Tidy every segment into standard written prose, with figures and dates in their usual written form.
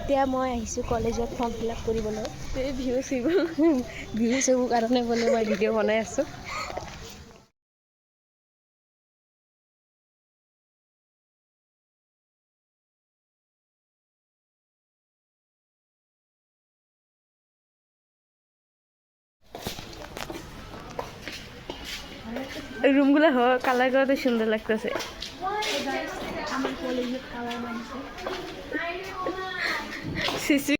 এতিয়া মই আহিছোঁ কলেজত ফৰ্ম ফিল আপ কৰিবলৈ। ভিউ চিউ কাৰণে বোলে মই ভিডিঅ' বনাই আছোঁ। রুমগুলো কালার করাতে সুন্দর লাগতেছে। আমার কলেজের কালার মানছে সিসি।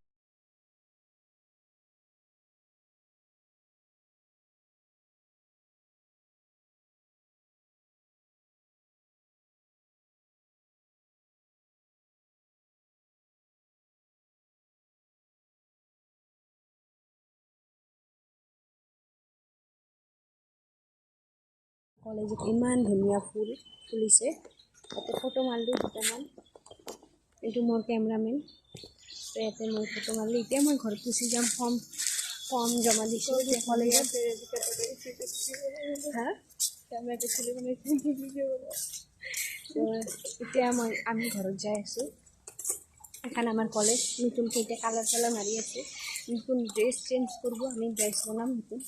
কলেজত ইমান ধুনীয়া ফুল ফুলিছে। ইয়াতে ফটো মাৰিলোঁ দুটামান। এইটো মোৰ কেমেৰামেন। তো ইয়াতে মই ফটো মাৰিলোঁ। এতিয়া মই ঘৰত গুচি যাম। ফৰ্ম জমা দিছোঁ কলেজত। হা এতিয়া আমি ঘৰত যাই আছোঁ। এখন আমার কলেজ নতুন কেইটা কালার মারি আছে। নতুন ড্রেস চেঞ্জ করবো, আমি ড্রেস বানাম নতুন।